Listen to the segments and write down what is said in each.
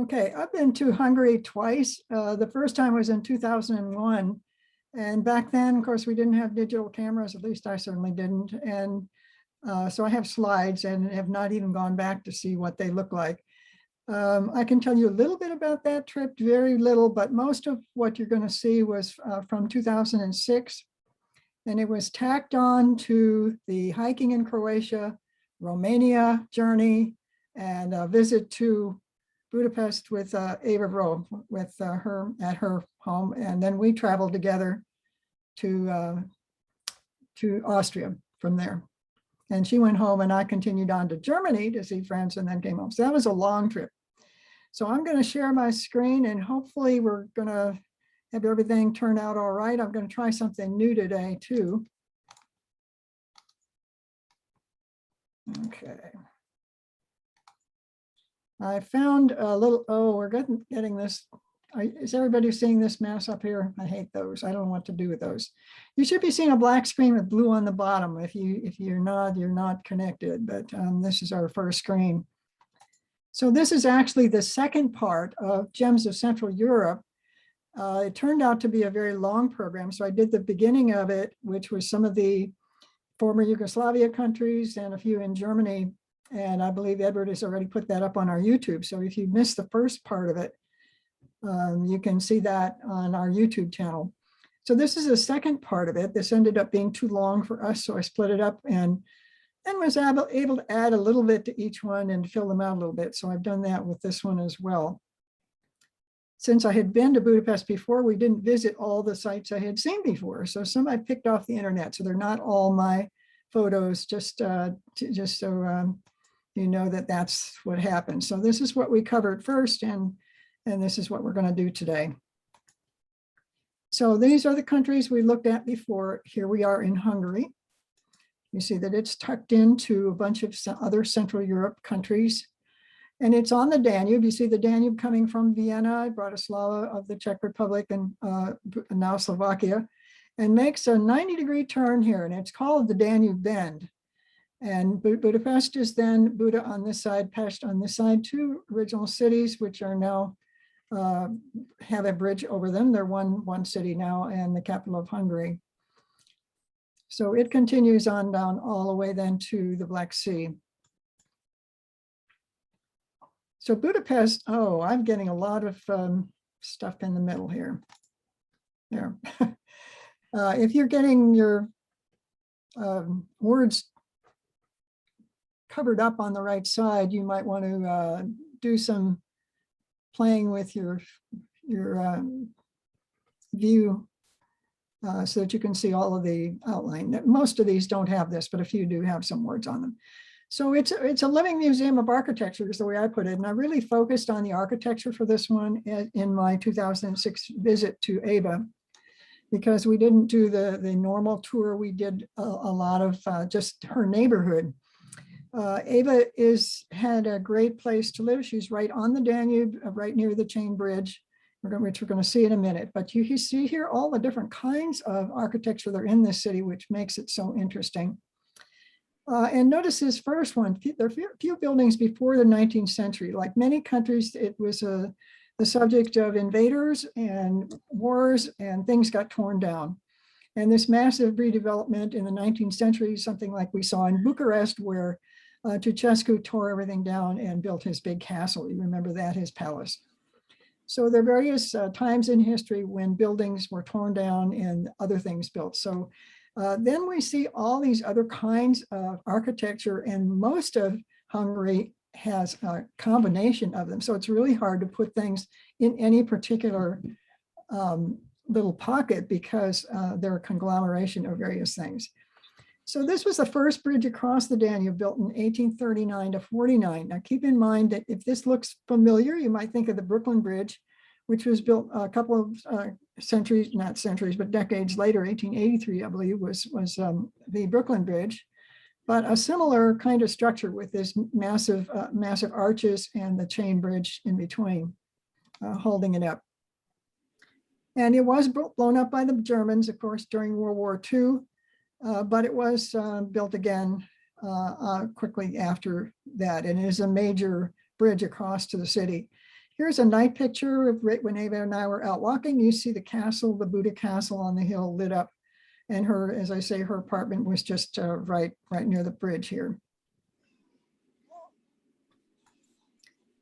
Okay, I've been to Hungary twice. The first time was in 2001. And back then, of course, we didn't have digital cameras, at least I certainly didn't. And so I have slides and have not even gone back to see what they look like. I can tell you a little bit about that trip, very little, but most of what you're going to see was from 2006. And it was tacked on to the hiking in Croatia, Romania journey, and a visit to Budapest with Ava Rowe, with her at her home. And then we traveled together to Austria from there. And she went home and I continued on to Germany to see friends and then came home. So that was a long trip. So I'm going to share my screen and hopefully we're going to have everything turn out all right. I'm going to try something new today too. Okay. I found a little, oh, we're getting this. Is everybody seeing this mess up here? I hate those. I don't know what to do with those. You should be seeing a black screen with blue on the bottom. If you're not connected, but this is our first screen. So this is actually the second part of Gems of Central Europe. It turned out to be a very long program. So I did the beginning of it, which was some of the former Yugoslavia countries and a few in Germany. And I believe Edward has already put that up on our YouTube. So if you missed the first part of it, you can see that on our YouTube channel. So this is the second part of it. This ended up being too long for us. So I split it up and was able to add a little bit to each one and fill them out a little bit. So I've done that with this one as well. Since I had been to Budapest before, we didn't visit all the sites I had seen before. So some I picked off the internet. So they're not all my photos, just so you know that that's what happened. So this is what we covered first, and this is what we're going to do today. So these are the countries we looked at before. Here we are in Hungary. You see that it's tucked into a bunch of other Central Europe countries. And it's on the Danube. You see the Danube coming from Vienna, Bratislava of the Czech Republic, and now Slovakia, and makes a 90-degree turn here. And it's called the Danube Bend. And Budapest is then Buda on this side, Pest on this side, two original cities, which are now have a bridge over them. They're one city now and the capital of Hungary. So it continues on down all the way then to the Black Sea. So Budapest, oh, I'm getting a lot of stuff in the middle here. There. If you're getting your words covered up on the right side, you might want to do some playing with your view so that you can see all of the outline. Most of these don't have this, but a few do have some words on them. So it's a living museum of architecture is the way I put it. And I really focused on the architecture for this one in my 2006 visit to Ava, because we didn't do the normal tour. We did a lot of just her neighborhood. Ava had a great place to live. She's right on the Danube, right near the chain bridge, which we're going to see in a minute. But you see here all the different kinds of architecture that are in this city, which makes it so interesting. And notice this first one. There are few buildings before the 19th century. Like many countries, it was the subject of invaders and wars, and things got torn down. And this massive redevelopment in the 19th century, something like we saw in Bucharest, where Ceausescu tore everything down and built his big castle. You remember that, his palace. So there are various times in history when buildings were torn down and other things built. So then we see all these other kinds of architecture, and most of Hungary has a combination of them. So it's really hard to put things in any particular little pocket because they're a conglomeration of various things. So this was the first bridge across the Danube, built in 1839 to 49. Now keep in mind that if this looks familiar, you might think of the Brooklyn Bridge, which was built a couple of centuries, not centuries, but decades later. 1883, I believe, was the Brooklyn Bridge. But a similar kind of structure with this massive arches and the chain bridge in between, holding it up. And it was blown up by the Germans, of course, during World War II. But it was built again quickly after that, and it is a major bridge across to the city. Here's a night picture of when Ava and I were out walking. You see the castle, the Buda castle on the hill lit up. And her, as I say, her apartment was just right near the bridge here.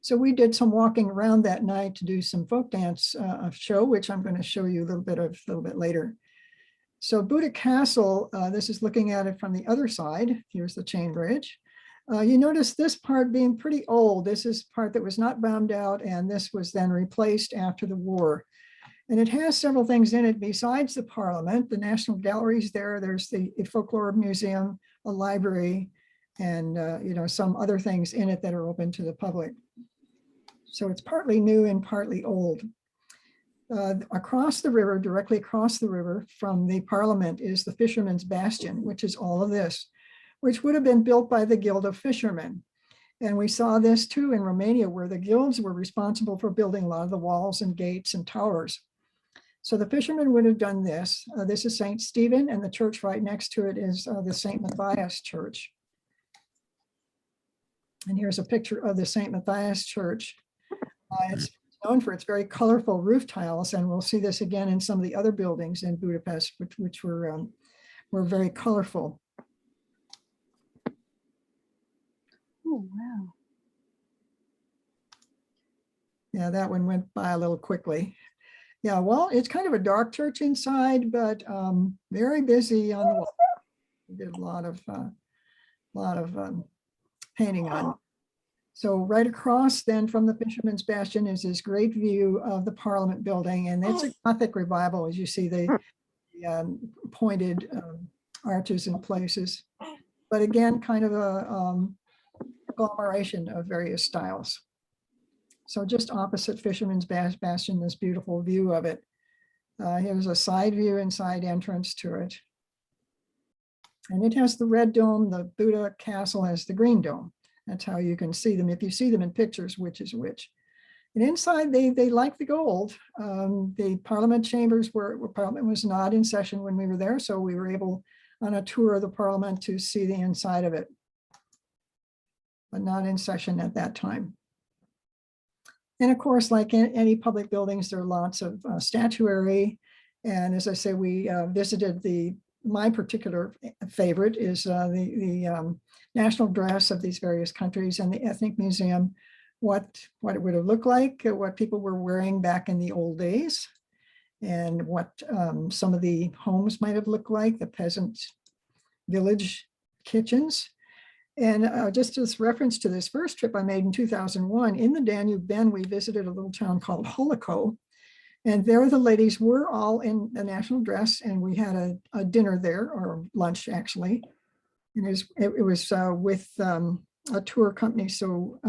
So we did some walking around that night to do some folk dance show, which I'm going to show you a little bit later. So Buda Castle, this is looking at it from the other side. Here's the chain bridge. You notice this part being pretty old. This is part that was not bombed out, and this was then replaced after the war. And it has several things in it besides the Parliament. The National Gallery's there. There's the Folklore Museum, a library, and you know, some other things in it that are open to the public. So it's partly new and partly old. Across the river, directly across the river from the Parliament, is the Fishermen's Bastion, which is all of this, which would have been built by the Guild of Fishermen. And we saw this too in Romania, where the guilds were responsible for building a lot of the walls and gates and towers. So the fishermen would have done this. This is St. Stephen, and the church right next to it is the St. Matthias Church. And here's a picture of the St. Matthias Church. It's known for its very colorful roof tiles, and we'll see this again in some of the other buildings in Budapest, which were very colorful. Oh, wow. Yeah, that one went by a little quickly. Yeah, well, it's kind of a dark church inside, but very busy on the wall. We did a lot of painting on. So right across then from the Fisherman's Bastion is this great view of the Parliament building, and it's a Gothic revival, as you see the pointed arches in places. But again, kind of a agglomeration of various styles. So just opposite Fisherman's Bastion, this beautiful view of it. Here's a side view and side entrance to it. And it has the red dome. The Buda Castle has the green dome. That's how you can see them. If you see them in pictures, which is which. And inside, they like the gold. The Parliament chambers Parliament was not in session when we were there, so we were able on a tour of the Parliament to see the inside of it, but not in session at that time. And of course, like in any public buildings, there are lots of statuary. And as I say, we visited my particular favorite is the national dress of these various countries and the ethnic museum, what it would have looked like, what people were wearing back in the old days, and what some of the homes might have looked like, the peasant village kitchens. And just as reference to this first trip I made in 2001, in the Danube Bend, we visited a little town called Holoko. And there the ladies were all in a national dress, and we had a dinner there, or lunch actually. And it was with a tour company, so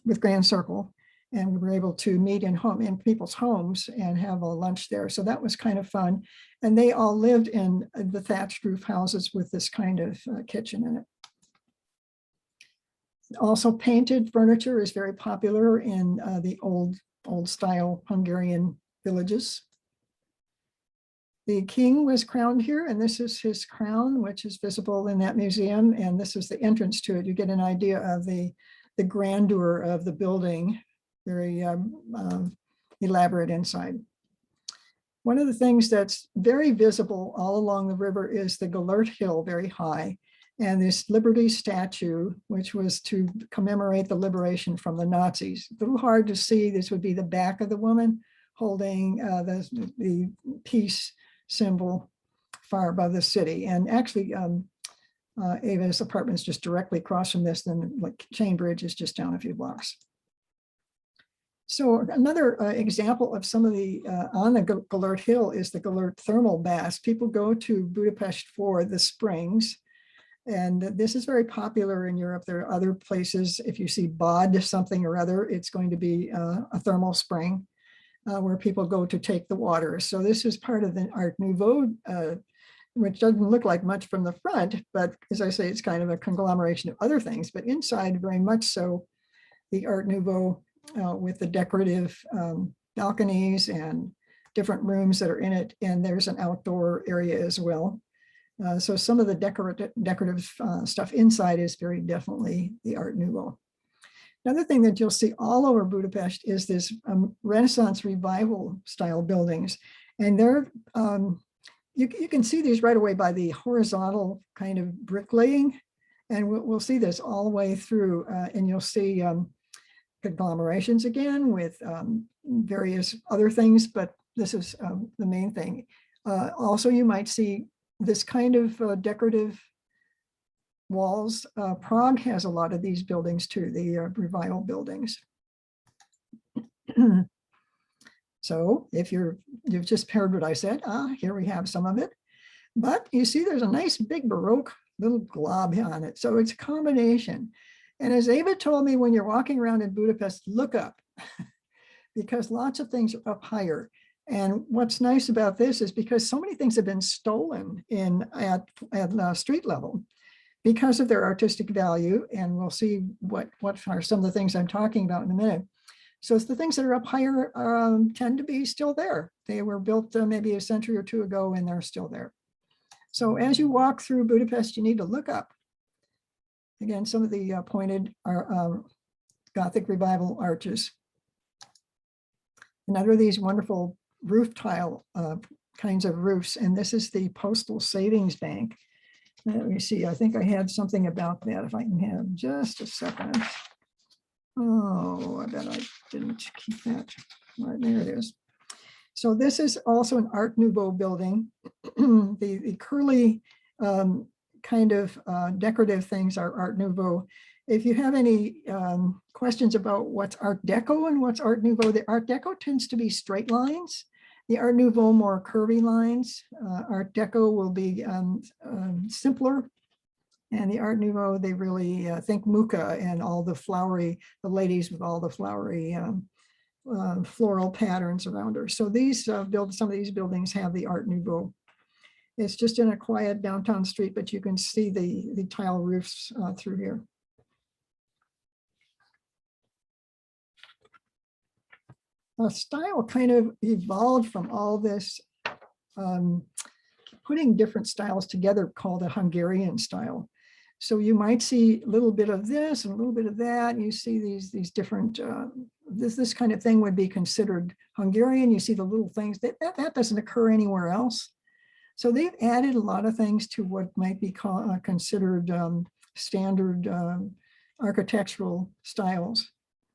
with Grand Circle, and we were able to meet in people's homes and have a lunch there. So that was kind of fun. And they all lived in the thatched roof houses with this kind of kitchen in it. Also, painted furniture is very popular in the old style Hungarian villages. The king was crowned here, and this is his crown, which is visible in that museum. And this is the entrance to it. You get an idea of the grandeur of the building, very elaborate inside. One of the things that's very visible all along the river is the Gellert Hill, very high. And this Liberty statue, which was to commemorate the liberation from the Nazis. A little hard to see. This would be the back of the woman holding the peace symbol far above the city. And actually, Ava's apartment is just directly across from this, then like Chain Bridge is just down a few blocks. So another example of some of the, on the Gellert Hill is the Gellert thermal baths. People go to Budapest for the springs. And this is very popular in Europe. There are other places, if you see Bod something or other, it's going to be a thermal spring where people go to take the water. So this is part of the Art Nouveau, which doesn't look like much from the front, but as I say, it's kind of a conglomeration of other things, but inside very much so the Art Nouveau with the decorative balconies and different rooms that are in it. And there's an outdoor area as well. So some of the decorative stuff inside is very definitely the Art Nouveau. Another thing that you'll see all over Budapest is this Renaissance revival style buildings. And they're, you can see these right away by the horizontal kind of bricklaying. And we'll see this all the way through, and you'll see conglomerations again with various other things, but this is the main thing. Also, you might see this kind of decorative walls. Prague has a lot of these buildings too, the revival buildings. So if you've just heard what I said, here we have some of it. But you see there's a nice big Baroque little glob on it. So it's a combination. And as Ava told me, when you're walking around in Budapest, look up because lots of things are up higher. And what's nice about this is because so many things have been stolen at street level because of their artistic value. And we'll see what are some of the things I'm talking about in a minute. So it's the things that are up higher tend to be still there. They were built maybe a century or two ago and they're still there. So as you walk through Budapest, you need to look up. Again, some of the pointed Gothic revival arches. Another of these wonderful roof tile kinds of roofs. And this is the Postal Savings Bank. Let me see, I think I had something about that if I can have just a second. Oh, I bet I didn't keep that. Right, there it is. So this is also an Art Nouveau building. The curly kind of decorative things are Art Nouveau. If you have any questions about what's Art Deco and what's Art Nouveau, the Art Deco tends to be straight lines. The Art Nouveau more curvy lines. Art Deco will be simpler. And the Art Nouveau, they really think Mucha and all the flowery, the ladies with all the flowery floral patterns around her. So these some of these buildings have the Art Nouveau. It's just in a quiet downtown street, but you can see the tile roofs through here. Style kind of evolved from all this putting different styles together called a Hungarian style. So you might see a little bit of this and a little bit of that. You see these different, this kind of thing would be considered Hungarian. You see the little things that doesn't occur anywhere else. So they've added a lot of things to what might be considered standard architectural styles.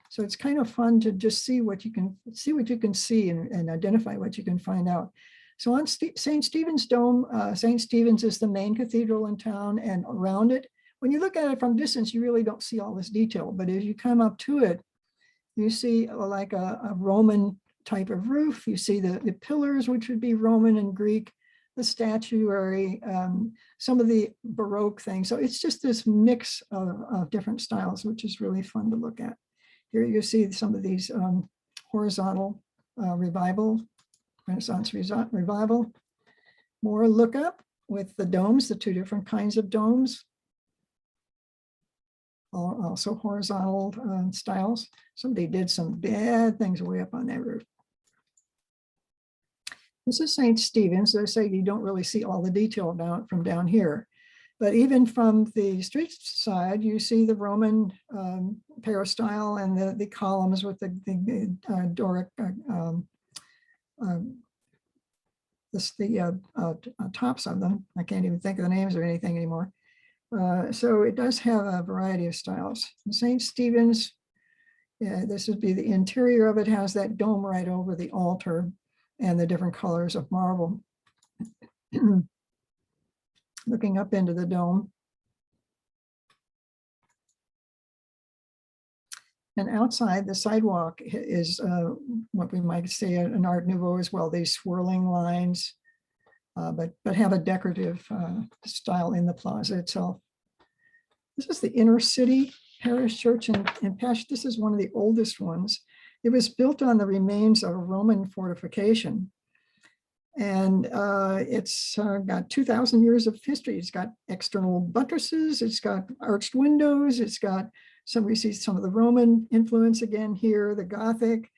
So it's kind of fun to just see what you can see and identify what you can find out. So on St. Stephen's Dome, St. Stephen's is the main cathedral in town, and around it, when you look at it from distance, you really don't see all this detail. But as you come up to it, you see like a Roman type of roof. You see the pillars, which would be Roman and Greek, the statuary, some of the Baroque things. So it's just this mix of different styles, which is really fun to look at. Here you see some of these horizontal revival, Renaissance revival. More look up with the domes, the two different kinds of domes. Also horizontal styles. Somebody did some bad things way up on that roof. This is St. Stephen's. I say you don't really see all the detail from down here. But even from the street side, you see the Roman peristyle and the columns with the Doric, tops of them. I can't even think of the names or anything anymore. So it does have a variety of styles. St. Stephen's, this would be the interior of it, has that dome right over the altar and the different colors of marble. Looking up into the dome. And outside, the sidewalk is what we might say an Art Nouveau as well. These swirling lines, but have a decorative style in the plaza itself. This is the inner city parish church in Pest. This is one of the oldest ones. It was built on the remains of a Roman fortification. And it's got 2,000 years of history. It's got external buttresses, it's got arched windows, it's got we see some of the Roman influence again here, the Gothic,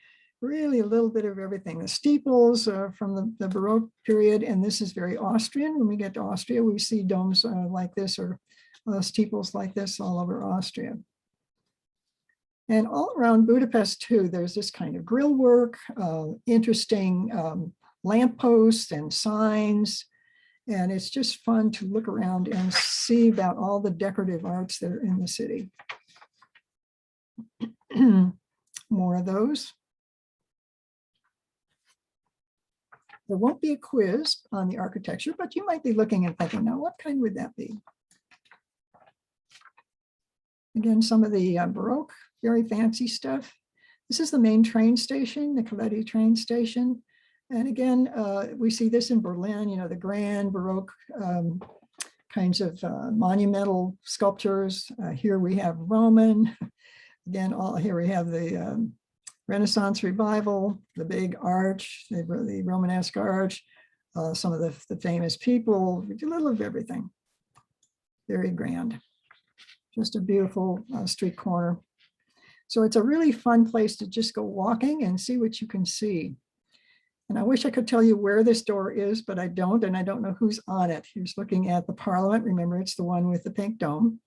really a little bit of everything. The steeples from the Baroque period, and this is very Austrian. When we get to Austria, we see domes like this or steeples like this all over Austria. And all around Budapest too, there's this kind of grill work, interesting lampposts and signs. And it's just fun to look around and see about all the decorative arts that are in the city. More of those. There won't be a quiz on the architecture, but you might be looking and thinking, now what kind would that be? Again, some of the Baroque, very fancy stuff. This is the main train station, the Kaletti train station. And again, we see this in Berlin, you know, the grand Baroque kinds of monumental sculptures. Here we have Roman. Again, here we have the Renaissance revival, the big arch, the Romanesque arch, some of the famous people, a little of everything. Very grand. Just a beautiful street corner. So it's a really fun place to just go walking and see what you can see. And I wish I could tell you where this door is, but I don't, and I don't know who's on it. Here's looking at the Parliament. Remember, it's the one with the pink dome.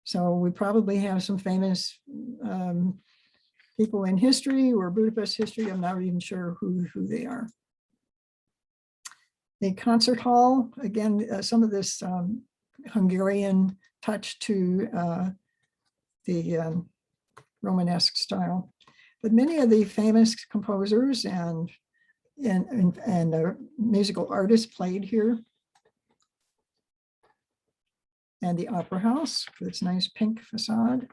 So we probably have some famous people in history or Budapest history. I'm not even sure who they are. The concert hall, again, some of this Hungarian touch to the Romanesque style. But many of the famous composers and musical artists played here. And the Opera House with its nice pink facade.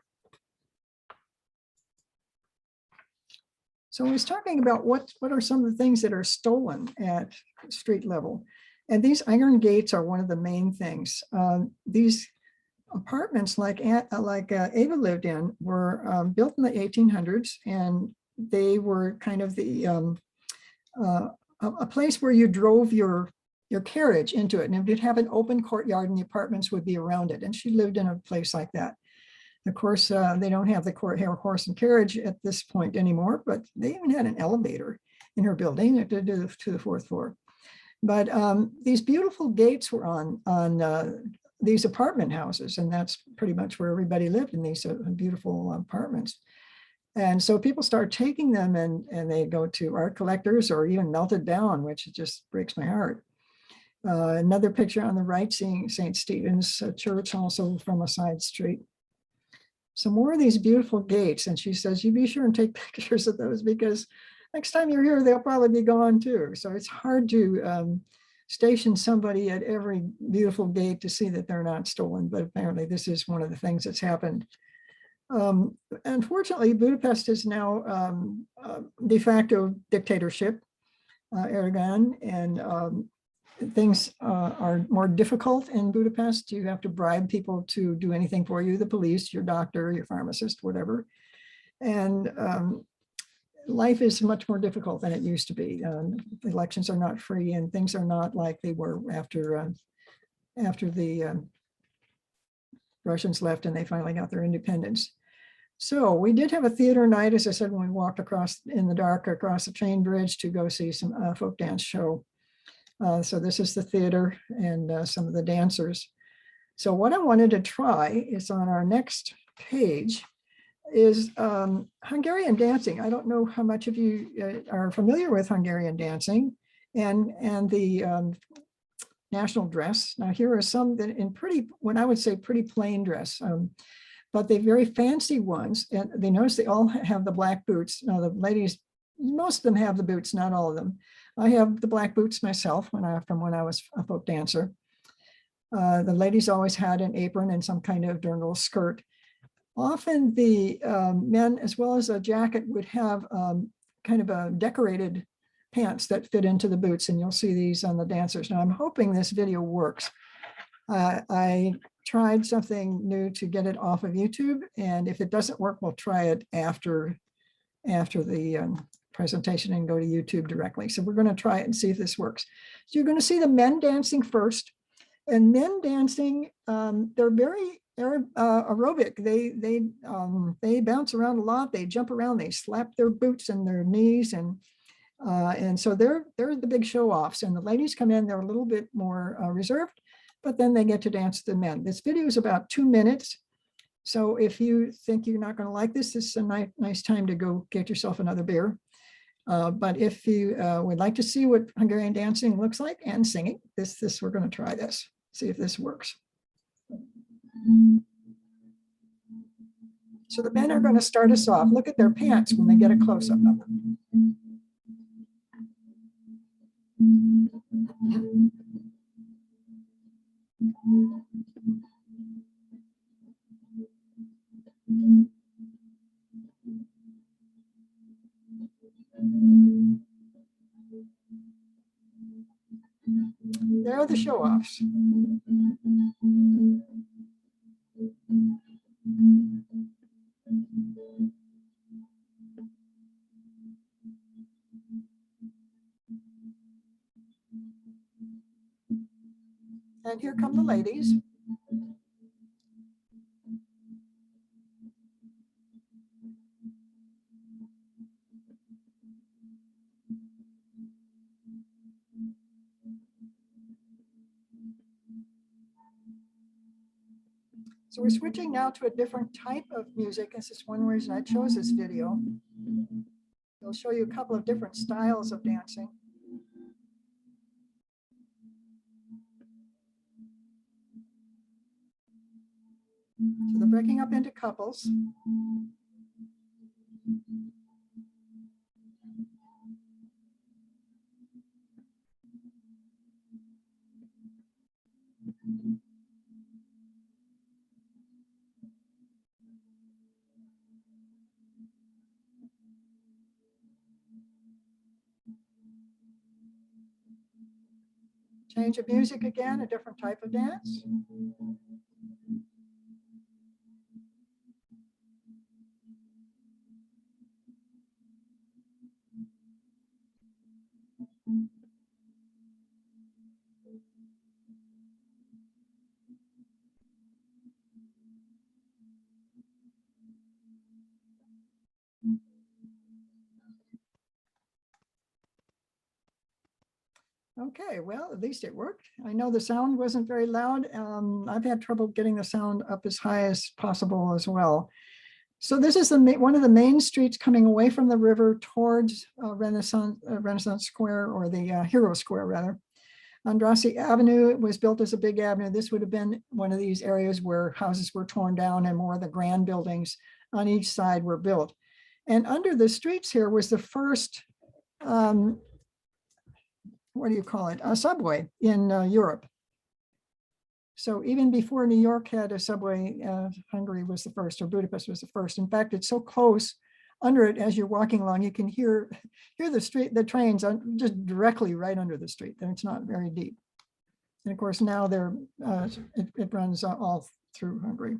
So I was talking about what are some of the things that are stolen at street level. And these iron gates are one of the main things. These apartments like Ava lived in were built in the 1800s, and they were kind of the a place where you drove your carriage into it, and it would have an open courtyard and the apartments would be around it. And she lived in a place like that. Of course, they don't have the horse and carriage at this point anymore, but they even had an elevator in her building to the fourth floor. But these beautiful gates were on these apartment houses, and that's pretty much where everybody lived, in these beautiful apartments. And so people start taking them and they go to art collectors or even melted down, which just breaks my heart. Another picture on the right, seeing St. Stephen's Church, also from a side street. So more of these beautiful gates. And she says, you be sure and take pictures of those, because next time you're here, they'll probably be gone too. So it's hard to station somebody at every beautiful gate to see that they're not stolen. But apparently this is one of the things that's happened. Unfortunately, Budapest is now de facto dictatorship, Erdogan, and things are more difficult in Budapest. You have to bribe people to do anything for you, the police, your doctor, your pharmacist, whatever. And life is much more difficult than it used to be. Elections are not free, and things are not like they were after the Russians left and they finally got their independence. So we did have a theater night, as I said, when we walked across in the dark across the train bridge to go see some folk dance show. So this is the theater and some of the dancers. So what I wanted to try is on our next page is Hungarian dancing. I don't know how much of you are familiar with Hungarian dancing and the national dress. Now here are some that in when I would say pretty plain dress, but they're very fancy ones. And they notice they all have the black boots. Now the ladies, most of them have the boots, not all of them. I have the black boots myself from when I was a folk dancer. The ladies always had an apron and some kind of dirndl skirt. Often the men, as well as a jacket, would have kind of a decorated pants that fit into the boots, and you'll see these on the dancers. Now I'm hoping this video works. I tried something new to get it off of YouTube, and if it doesn't work, we'll try it after the presentation and go to YouTube directly. So we're going to try it and see if this works. So you're going to see the men dancing first, and men dancing, they're very aerobic. They bounce around a lot. They jump around. They slap their boots and their knees, and so they're the big show offs. And the ladies come in, they're a little bit more reserved, but then they get to dance with the men. This video is about 2 minutes. So if you think you're not going to like this, this is a nice time to go get yourself another beer. But if you would like to see what Hungarian dancing looks like and singing, we're going to try this, see if this works. So the men are going to start us off. Look at their pants when they get a close-up of them. There are the show-offs. And here come the ladies. So we're switching now to a different type of music. This is one reason I chose this video. It'll show you a couple of different styles of dancing. So they're breaking up into couples. Change of music again, a different type of dance. Okay, well, at least it worked. I know the sound wasn't very loud. I've had trouble getting the sound up as high as possible as well. So this is one of the main streets coming away from the river towards Renaissance Square, or the Hero Square rather. Andrassy Avenue was built as a big avenue. This would have been one of these areas where houses were torn down and more of the grand buildings on each side were built. And under the streets here was the first, what do you call it, a subway in Europe. So even before New York had a subway, Hungary was the first, or Budapest was the first. In fact, it's so close under it as you're walking along, you can hear the trains just directly right under the street. And it's not very deep. And of course, now it runs all through Hungary.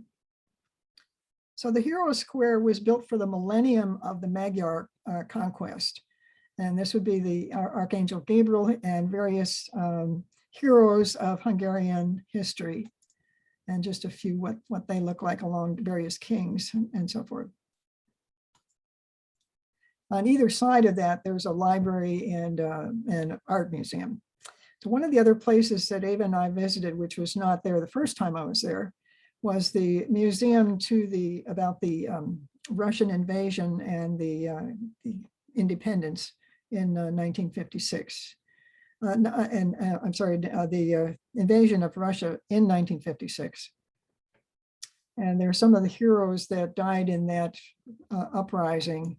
So the Hero Square was built for the millennium of the Magyar conquest. And this would be the Archangel Gabriel and various heroes of Hungarian history, and just a few what they look like along various kings and so forth. On either side of that, there's a library and an art museum. So one of the other places that Ava and I visited, which was not there the first time I was there, was the museum about the Russian invasion and the independence in 1956. I'm sorry, the invasion of Russia in 1956. And there are some of the heroes that died in that uprising.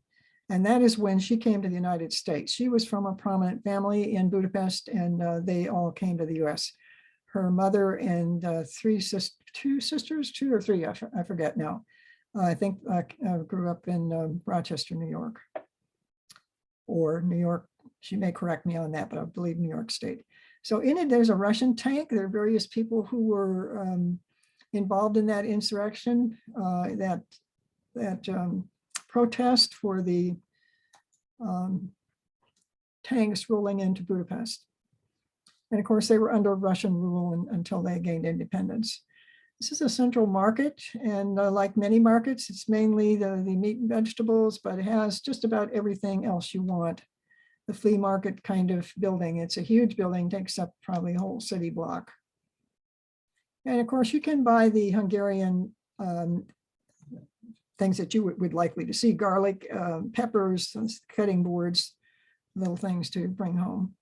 And that is when she came to the United States. She was from a prominent family in Budapest, and they all came to the US. Her mother and two sisters, two or three, I forget now. I think grew up in Rochester, New York, or New York. She may correct me on that, but I believe New York State. So in it, there's a Russian tank. There are various people who were involved in that insurrection, that protest for the tanks rolling into Budapest. And of course, they were under Russian rule until they gained independence. This is a central market, and like many markets, it's mainly the meat and vegetables, but it has just about everything else you want. The flea market kind of building. It's a huge building, takes up probably a whole city block. And of course, you can buy the Hungarian things that you would likely to see: garlic, peppers, cutting boards, little things to bring home.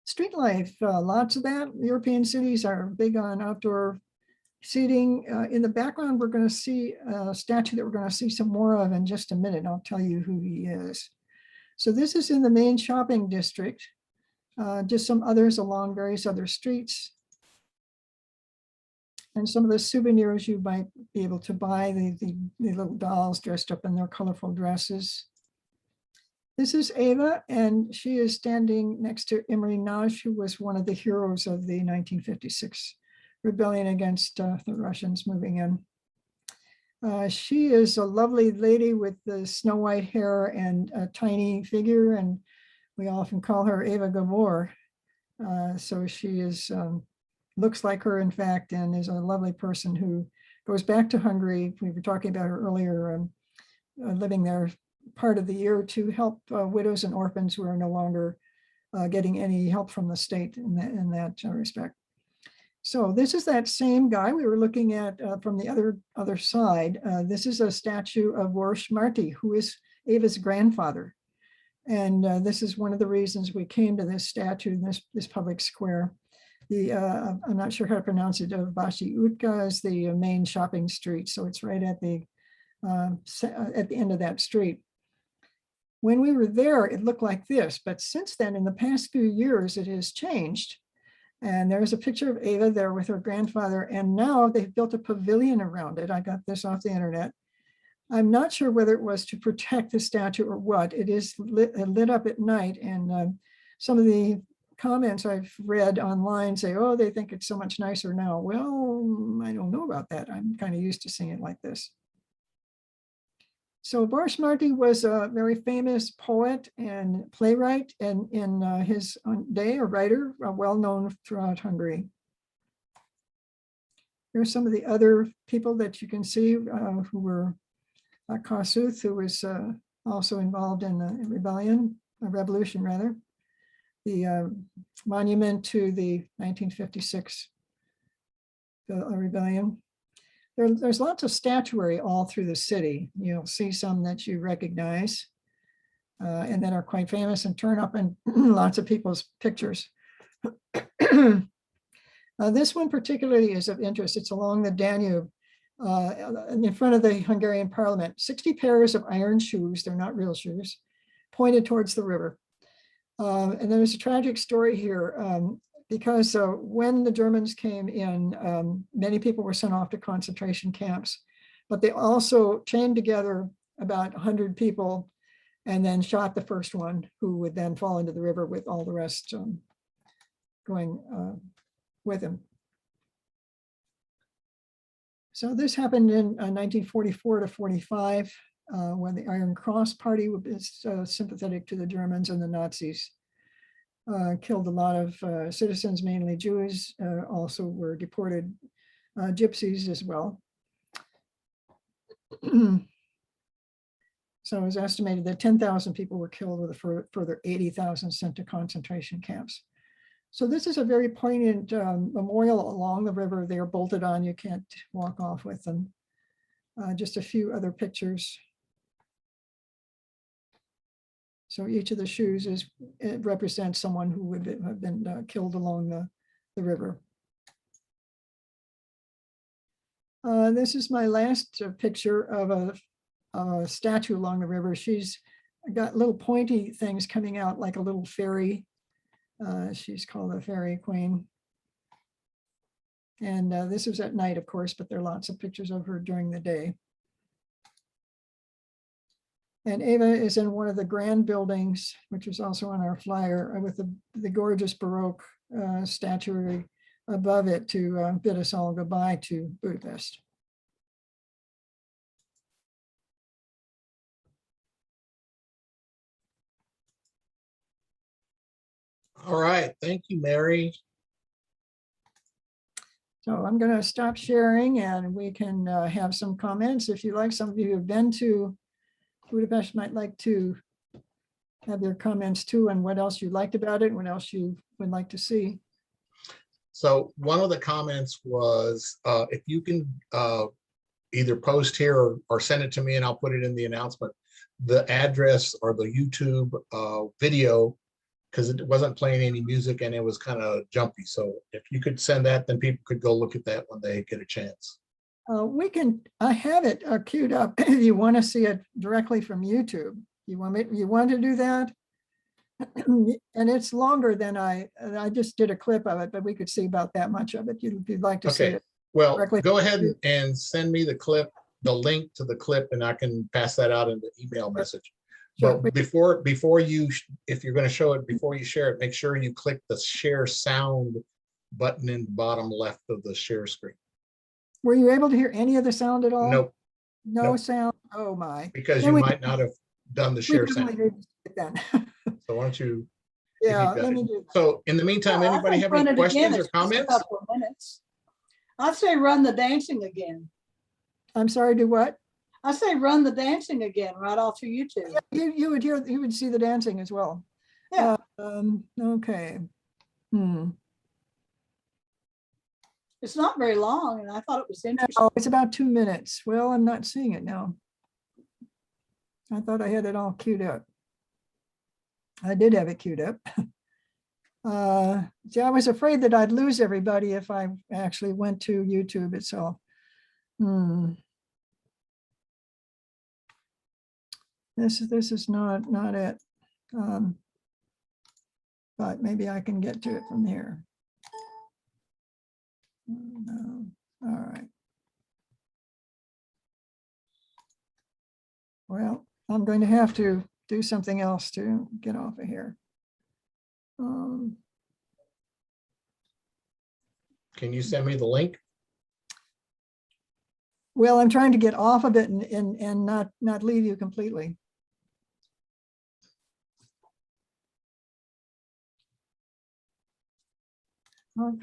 Street life, lots of that. European cities are big on outdoor seating. In the background, we're going to see a statue that we're going to see some more of in just a minute. I'll tell you who he is. So this is in the main shopping district, just some others along various other streets. And some of the souvenirs you might be able to buy, the little dolls dressed up in their colorful dresses. This is Eva, and she is standing next to Imre Nagy, who was one of the heroes of the 1956 rebellion against the Russians moving in. She is a lovely lady with the snow white hair and a tiny figure, and we often call her Eva Gabor. So she is looks like her, in fact, and is a lovely person who goes back to Hungary. We were talking about her earlier, living there part of the year to help widows and orphans who are no longer getting any help from the state in that respect. So this is that same guy we were looking at from the other side. This is a statue of Boris Marti, who is Eva's grandfather. And this is one of the reasons we came to this statue, this public square. I'm not sure how to pronounce it. Váci Utka is the main shopping street, so it's right at the end of that street. When we were there, it looked like this, but since then, in the past few years, it has changed. And there's a picture of Eva there with her grandfather, and now they've built a pavilion around it. I got this off the internet. I'm not sure whether it was to protect the statue or what. It is lit up at night, and some of the comments I've read online say, oh, they think it's so much nicer now. Well, I don't know about that. I'm kind of used to seeing it like this. So Boris Marti was a very famous poet and playwright, and in his day, a writer, well known throughout Hungary. Here's some of the other people that you can see who were Kossuth, who was also involved in the revolution rather. The monument to the 1956 rebellion. There's lots of statuary all through the city. You'll see some that you recognize and that are quite famous and turn up in lots of people's pictures. This one particularly is of interest. It's along the Danube in front of the Hungarian parliament. 60 pairs of iron shoes, they're not real shoes, pointed towards the river. And there's a tragic story here. Because when the Germans came in, many people were sent off to concentration camps, but they also chained together about 100 people and then shot the first one, who would then fall into the river with all the rest going with him. So this happened in 1944 to 45, when the Iron Cross Party was sympathetic to the Germans and the Nazis. Killed a lot of citizens, mainly Jews, also were deported gypsies as well. So it was estimated that 10,000 people were killed with a further 80,000 sent to concentration camps. So this is a very poignant memorial along the river. They are bolted on, you can't walk off with them. Just a few other pictures. So each of the shoes it represents someone who would have been killed along the river. This is my last picture of a statue along the river. She's got little pointy things coming out like a little fairy. She's called a fairy queen. And this was at night, of course, but there are lots of pictures of her during the day. And Eva is in one of the grand buildings, which was also on our flyer, with the gorgeous Baroque statuary above it to bid us all goodbye to Budapest. All right, thank you, Mary. So I'm going to stop sharing and we can have some comments. If you like, some of you have been to Budapest might like to have their comments too, and what else you liked about it and what else you would like to see. So one of the comments was if you can either post here or send it to me and I'll put it in the announcement, the address or the YouTube video, because it wasn't playing any music and it was kind of jumpy. So if you could send that, then people could go look at that when they get a chance. I have it queued up. You want to see it directly from YouTube. You want to do that? And it's longer than I just did a clip of it, but we could see about that much of it. If you'd like to see Okay, it. well, directly go from ahead YouTube. and send me the clip, the link to the clip, and I can pass that out in the email message. Sure. But before you, if you're going to show it, before you share it, make sure you click the share sound button in the bottom left of the share screen. Were you able to hear any of the sound at all? Nope, No nope. sound? Oh my. because Then you we- might not have done the We share definitely sound. need to see it then. So why don't you? Yeah, got let it. me do that. So in the meantime, Yeah, I anybody think have run any it again. questions or It's just a comments? couple of minutes. I say run the dancing again. I'm sorry, do what? I say run the dancing again right off to YouTube. You would see the dancing as well. Yeah. Okay. It's not very long, and I thought it was interesting. Oh, it's about 2 minutes. Well, I'm not seeing it now. I thought I had it all queued up. I did have it queued up. See, I was afraid that I'd lose everybody if I actually went to YouTube itself. This is not it. But maybe I can get to it from here. No. All right. Well, I'm going to have to do something else to get off of here. Can you send me the link? Well, I'm trying to get off of it and not leave you completely.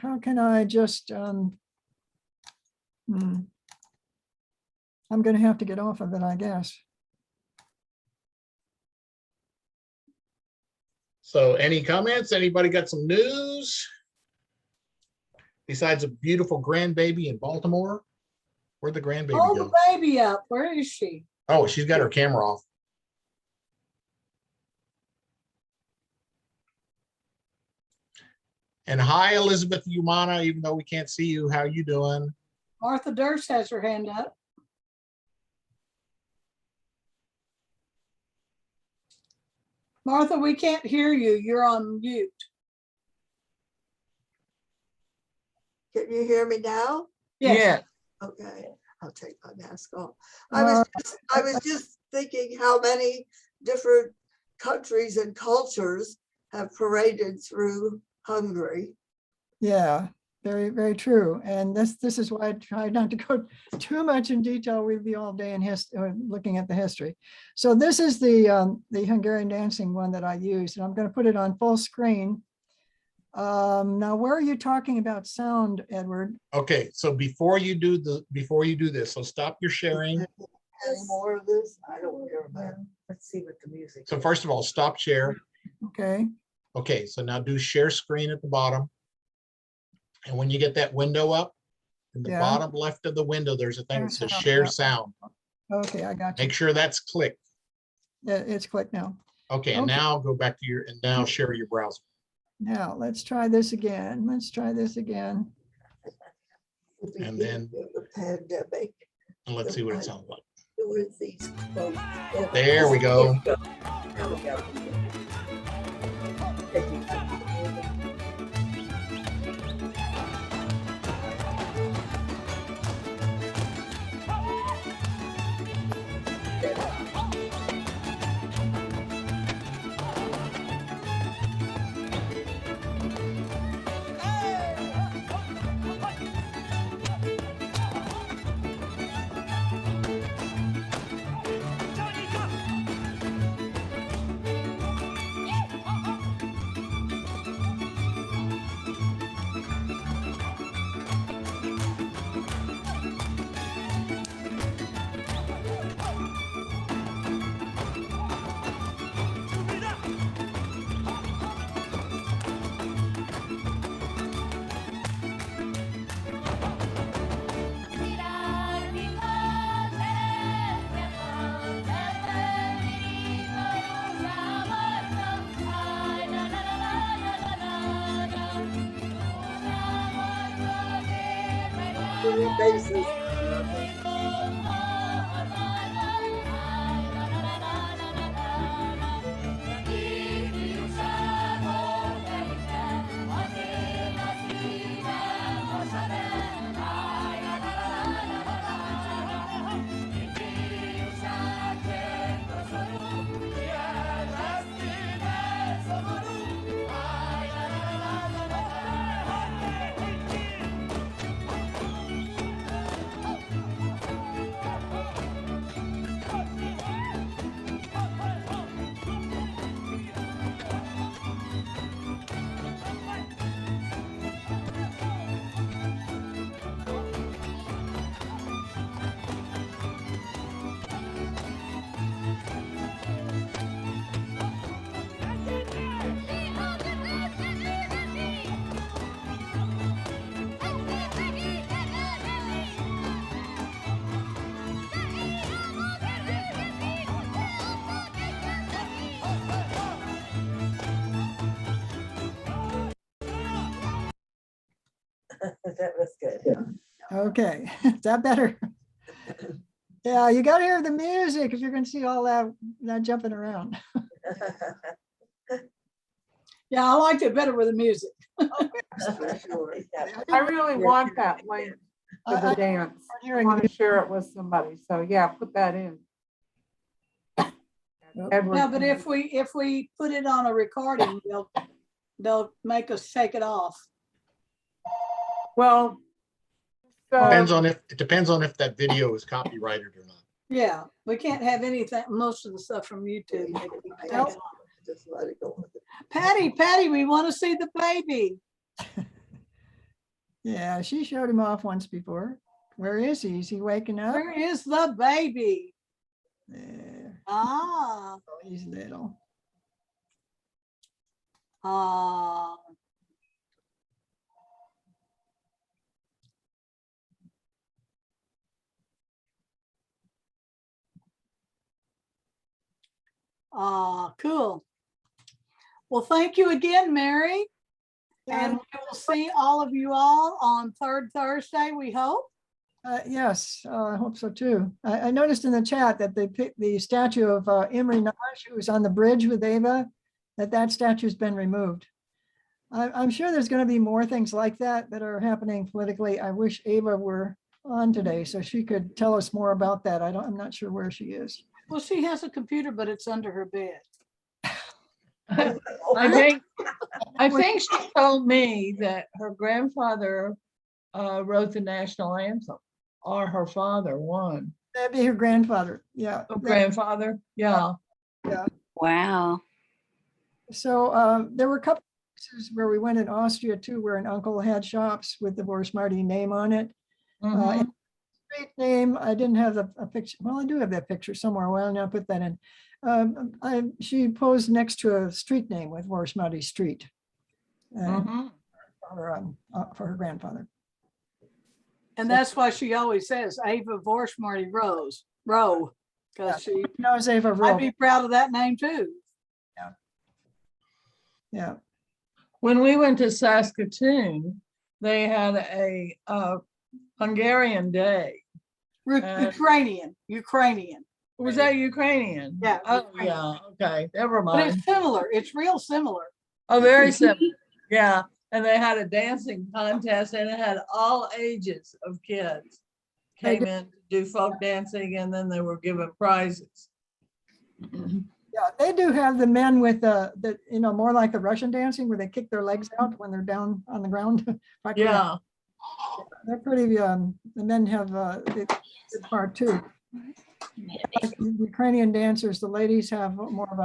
How can I just, I'm going to have to get off of it, I guess. So any comments? Anybody got some news? Besides a beautiful grandbaby in Baltimore? Where'd the grandbaby Hold go? the baby up. Where is she? Oh, she's got her camera off. And hi, Elizabeth Umana, even though we can't see you, how you doing? Martha Durst has her hand up. Martha, we can't hear you. You're on mute. Can you hear me now? Yes. Okay, I'll take my mask off. I was just thinking how many different countries and cultures have paraded through Hungary. Yeah, very, very true. And this is why I try not to go too much in detail. We'd be all day in looking at the history. So this is the Hungarian dancing one that I used, and I'm going to put it on full screen. Now, where are you talking about sound, Edward? Okay, so before you do this, so stop your sharing. Any more of this? I don't care about it. Let's see what the music. So first of all, stop share. Okay. Okay, so now do share screen at the bottom. And when you get that window up, in the Yeah. bottom left of the window, there's a thing that says Share share sound. sound. Okay, I got you. Make sure that's clicked. It's clicked now. Okay, and Okay. now go back to now share your browser. Now let's try this again. Let's try this again. And then- The pandemic. And let's see what it sounds like. With these quotes. There we go. There we go. daily basis. That was good. Okay, is that better? Yeah, you gotta hear the music if you're gonna see all that jumping around. Yeah, I liked it better with the music. For sure. I really want that link for I- the dance. I Hearing want the to share it with somebody. So yeah, put that in. Edward Yeah, but can- if we put it on a recording, they'll make us take it off. Well, Depends so on if, it depends on if that video is copyrighted or not. Yeah, we can't have anything, most of the stuff from YouTube. Maybe we can take it off. Just let it go with it. Patty, we want to see the baby. Yeah, she showed him off once before. Where is he? Is he waking up? Where is the baby? There. Ah, Oh, he's little. ah. Cool. Well, thank you again, Mary. And we will see all of you all on third Thursday, we hope. Yes, I hope so too. I noticed in the chat that they picked the statue of Imre Nagy, who was on the bridge with Ava, that statue's been removed. I'm sure there's going to be more things like that that are happening politically. I wish Ava were on today so she could tell us more about that. I'm not sure where she is. Well, she has a computer, but it's under her bed. I think she told me that her grandfather wrote the national anthem, or her father, one. That'd be her grandfather. Yeah. Her grandfather, yeah. Wow. So there were a couple places where we went in Austria too, where an uncle had shops with the Boris Marty name on it. Mhm. And street name, I didn't have a picture. Well, I do have that picture somewhere. Well, now put that in. She posed next to a street name with Boris Marty Street Mhm. for her grandfather. And that's why she always says Ava Vorshmarty Row, because she, Knows Ava I'd Rowe. be proud of that name too. Yeah. When we went to Saskatoon, they had a Hungarian day. Ukrainian. Was that Ukrainian? Yeah, Oh, Ukrainian. yeah, okay, never But mind. it's similar. It's real similar. Oh, very simple, yeah. And they had a dancing contest and it had all ages of kids. They Came in to do folk dancing and then they were given prizes. Yeah, they do have the men with the more like the Russian dancing where they kick their legs out when they're down on the ground. Yeah, They're pretty, the men have the part too. Like the Ukrainian dancers, the ladies have more of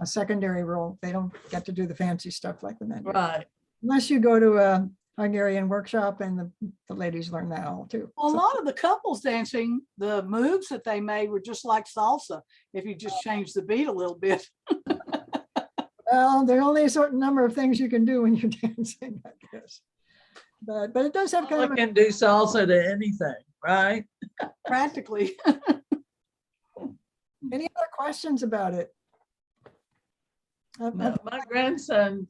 a secondary role. They don't get to do the fancy stuff like the men do. right. Unless you go to a Hungarian workshop and the ladies learn that all too. Well, a So- lot of the couples dancing, the moves that they made were just like salsa, if you just change the beat a little bit. Well, there are only a certain number of things you can do when you're dancing, I guess. But it does have kind I of a, can do salsa to anything, right? Practically. any other questions about it? No, my grandson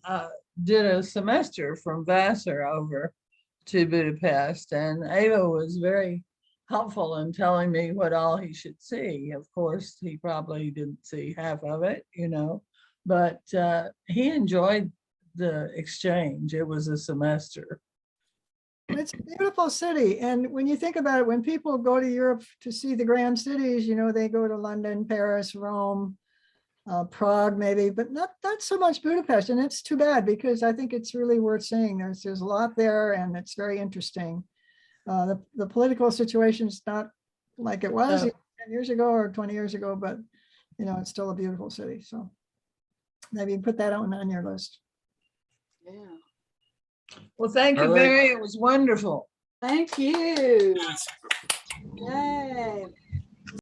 did a semester from Vassar over to Budapest, and Ava was very helpful in telling me what all he should see. Of course, he probably didn't see half of it, but he enjoyed the exchange. It was a semester. It's a beautiful city. And when you think about it, when people go to Europe to see the grand cities, they go to London, Paris, Rome, Prague maybe, but not so much Budapest. And it's too bad, because I think it's really worth seeing. There's a lot there, and it's very interesting. The political situation is not like it was 10 years ago or 20 years ago, but it's still a beautiful city. So maybe put that on your list. Yeah. Well, thank you, All right. Mary. It was wonderful. Thank you. Yay.